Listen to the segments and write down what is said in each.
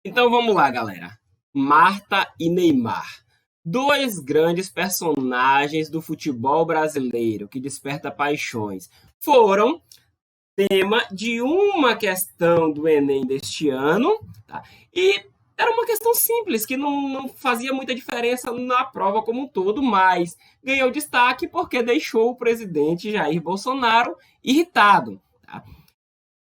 Então vamos lá, galera. Marta e Neymar. Dois grandes personagens do futebol brasileiro que desperta paixões. Foram tema de uma questão do Enem deste ano, tá? E era uma questão simples, que não fazia muita diferença na prova como um todo, mas ganhou destaque porque deixou o presidente Jair Bolsonaro irritado. Tá?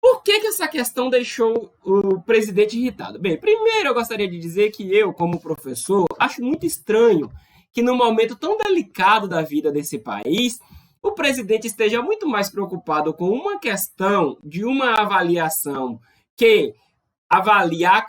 Por que essa questão deixou o presidente irritado? Bem, primeiro eu gostaria de dizer que eu, como professor, acho muito estranho que num momento tão delicado da vida desse país, o presidente esteja muito mais preocupado com uma questão de uma avaliação que avalia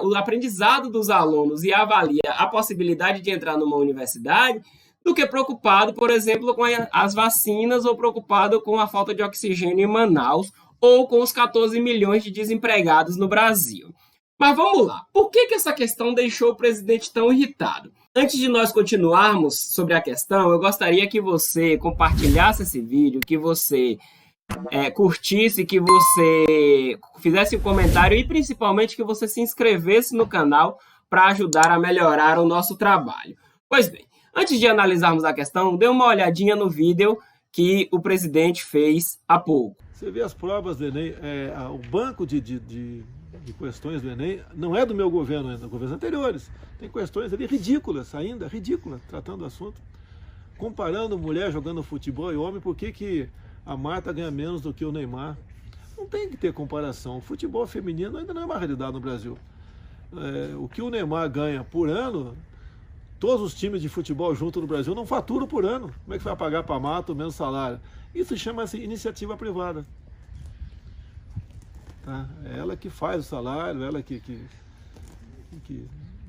o aprendizado dos alunos e avalia a possibilidade de entrar numa universidade, do que preocupado, por exemplo, com as vacinas ou preocupado com a falta de oxigênio em Manaus ou com os 14 milhões de desempregados no Brasil. Mas vamos lá, por que essa questão deixou o presidente tão irritado? Antes de nós continuarmos sobre a questão, eu gostaria que você compartilhasse esse vídeo, que você curtisse, que você fizesse um comentário e principalmente que você se inscrevesse no canal para ajudar a melhorar o nosso trabalho. Pois bem, antes de analisarmos a questão, dê uma olhadinha no vídeo que o presidente fez há pouco. Você vê as provas do Enem, o banco de questões do Enem não é do meu governo, é dos governos anteriores. Tem questões ali ridículas ainda, tratando o assunto. Comparando mulher jogando futebol e homem, por que a Marta ganha menos do que o Neymar? Não tem que ter comparação. O futebol feminino ainda não é uma realidade no Brasil. O que o Neymar ganha por ano, todos os times de futebol junto no Brasil não faturam por ano. Como é que vai pagar para a Marta o mesmo salário? Isso chama-se iniciativa privada. Tá? É ela que faz o salário, ela que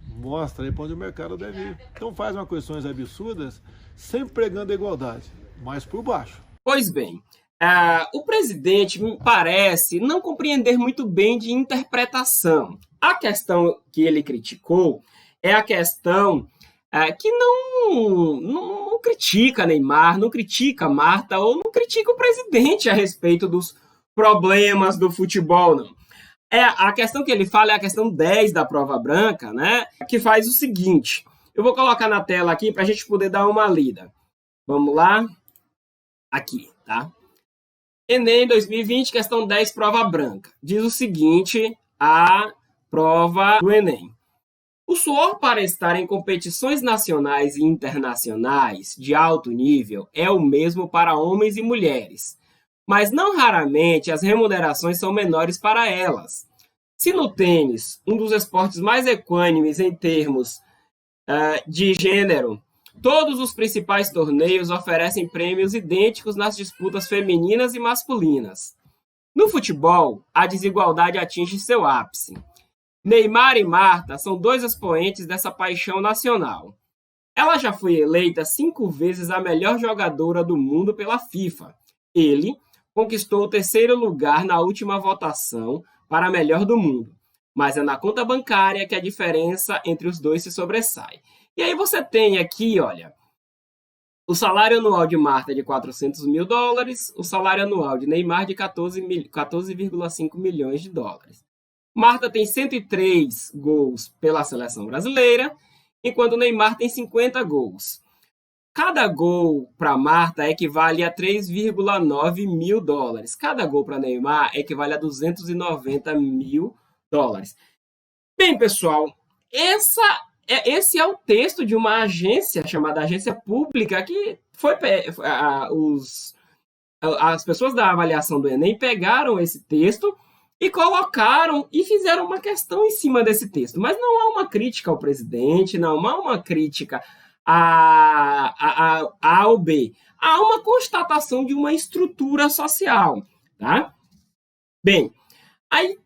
mostra aí para onde o mercado deve ir. Então faz umas questões absurdas, sempre pregando a igualdade, mas por baixo. Pois bem, o presidente me parece não compreender muito bem de interpretação. A questão que ele criticou é a questão que não critica Neymar, não critica Marta ou não critica o presidente a respeito dos problemas do futebol, não. A questão que ele fala é a questão 10 da prova branca, né? Que faz o seguinte. Eu vou colocar na tela aqui para a gente poder dar uma lida. Vamos lá. Aqui, tá? Enem 2020, questão 10, prova branca. Diz o seguinte, a prova do Enem. O suor para estar em competições nacionais e internacionais de alto nível é o mesmo para homens e mulheres, mas não raramente as remunerações são menores para elas. Se no tênis, um dos esportes mais equânimes em termos de gênero, todos os principais torneios oferecem prêmios idênticos nas disputas femininas e masculinas. No futebol, a desigualdade atinge seu ápice. Neymar e Marta são dois expoentes dessa paixão nacional. Ela já foi eleita 5 vezes a melhor jogadora do mundo pela FIFA. Ele conquistou o 3º lugar na última votação para a melhor do mundo. Mas é na conta bancária que a diferença entre os dois se sobressai. E aí você tem aqui, olha, o salário anual de Marta é de $400 mil, o salário anual de Neymar de 14,5 milhões de dólares. Marta tem 103 gols pela seleção brasileira, enquanto Neymar tem 50 gols. Cada gol para Marta equivale a 3,9 mil dólares. Cada gol para Neymar equivale a 290 mil dólares. Bem, pessoal, esse é o texto de uma agência chamada Agência Pública que foi as pessoas da avaliação do Enem pegaram esse texto e colocaram e fizeram uma questão em cima desse texto. Mas não há uma crítica ao presidente, não há uma crítica A ou B. Há uma constatação de uma estrutura social. Tá? Bem, aí,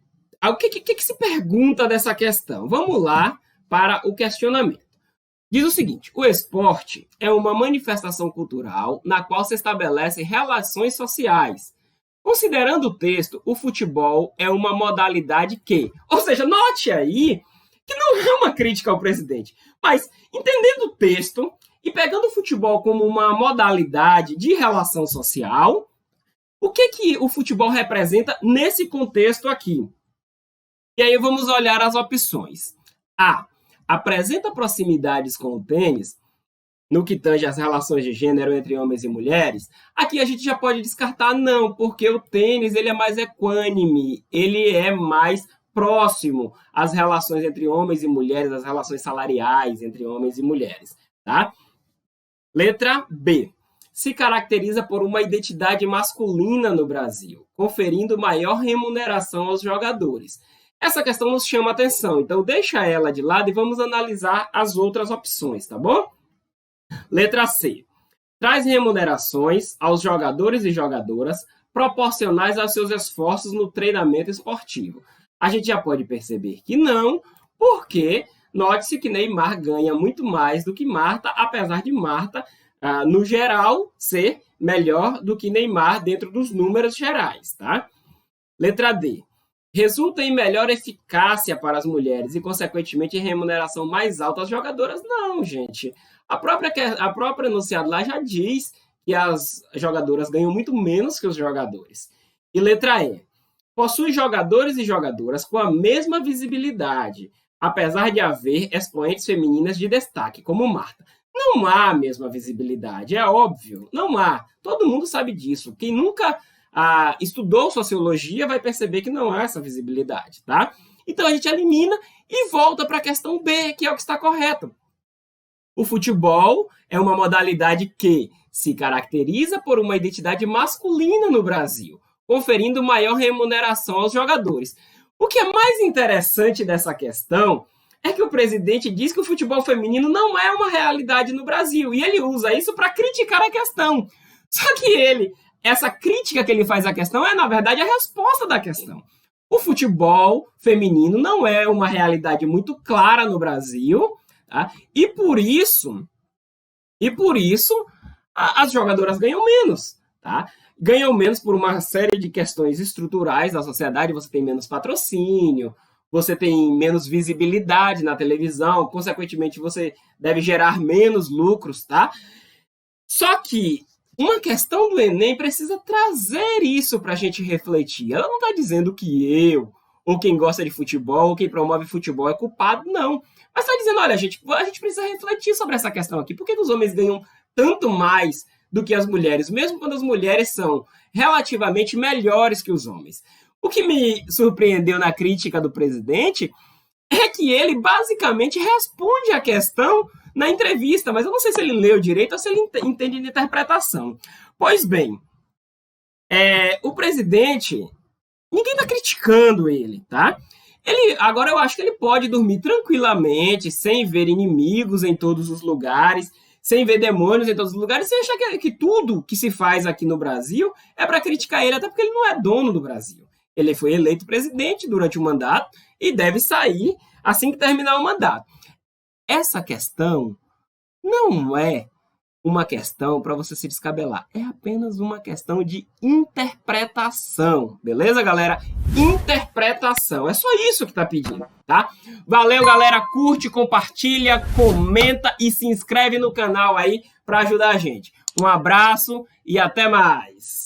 o que se pergunta dessa questão? Vamos lá para o questionamento. Diz o seguinte, o esporte é uma manifestação cultural na qual se estabelecem relações sociais. Considerando o texto, o futebol é uma modalidade que... Ou seja, note aí que não é uma crítica ao presidente, mas entendendo o texto e pegando o futebol como uma modalidade de relação social, o que o futebol representa nesse contexto aqui? E aí vamos olhar as opções. A. Apresenta proximidades com o tênis no que tange às relações de gênero entre homens e mulheres. Aqui a gente já pode descartar não, porque o tênis ele é mais equânime, ele é mais próximo às relações entre homens e mulheres, às relações salariais entre homens e mulheres, tá? Letra B. Se caracteriza por uma identidade masculina no Brasil, conferindo maior remuneração aos jogadores. Essa questão nos chama a atenção, então deixa ela de lado e vamos analisar as outras opções, tá bom? Letra C. Traz remunerações aos jogadores e jogadoras proporcionais aos seus esforços no treinamento esportivo. A gente já pode perceber que não, porque note-se que Neymar ganha muito mais do que Marta, apesar de Marta, no geral, ser melhor do que Neymar dentro dos números gerais, tá? Letra D. Resulta em melhor eficácia para as mulheres e, consequentemente, em remuneração mais alta às jogadoras? Não, gente. A própria enunciado lá já diz que as jogadoras ganham muito menos que os jogadores. E letra E. Possui jogadores e jogadoras com a mesma visibilidade, apesar de haver expoentes femininas de destaque, como Marta. Não há a mesma visibilidade, é óbvio. Não há. Todo mundo sabe disso. Quem nunca estudou sociologia vai perceber que não há essa visibilidade, tá? Então a gente elimina e volta para a questão B, que é o que está correto. O futebol é uma modalidade que se caracteriza por uma identidade masculina no Brasil, conferindo maior remuneração aos jogadores. O que é mais interessante dessa questão é que o presidente diz que o futebol feminino não é uma realidade no Brasil, e ele usa isso para criticar a questão. Só que essa crítica que ele faz à questão é, na verdade, a resposta da questão. O futebol feminino não é uma realidade muito clara no Brasil, tá? E por isso as jogadoras ganham menos, tá? Ganham menos por uma série de questões estruturais da sociedade. Você tem menos patrocínio, você tem menos visibilidade na televisão, consequentemente você deve gerar menos lucros, tá? Só que uma questão do Enem precisa trazer isso para a gente refletir. Ela não está dizendo que eu, ou quem gosta de futebol, ou quem promove futebol é culpado, não. Mas está dizendo, olha, a gente precisa refletir sobre essa questão aqui. Por que os homens ganham tanto mais do que as mulheres, mesmo quando as mulheres são relativamente melhores que os homens? O que me surpreendeu na crítica do presidente é que ele basicamente responde a questão na entrevista, mas eu não sei se ele leu direito ou se ele entende de interpretação. Pois bem, o presidente, ninguém está criticando ele, tá? Agora eu acho que ele pode dormir tranquilamente, sem ver inimigos em todos os lugares, sem ver demônios em todos os lugares, sem achar que tudo que se faz aqui no Brasil é para criticar ele, até porque ele não é dono do Brasil. Ele foi eleito presidente durante o mandato e deve sair assim que terminar o mandato. Essa questão não é uma questão para você se descabelar. É apenas uma questão de interpretação. Beleza, galera? Interpretação. É só isso que está pedindo, tá? Valeu, galera. Curte, compartilha, comenta e se inscreve no canal aí para ajudar a gente. Um abraço e até mais.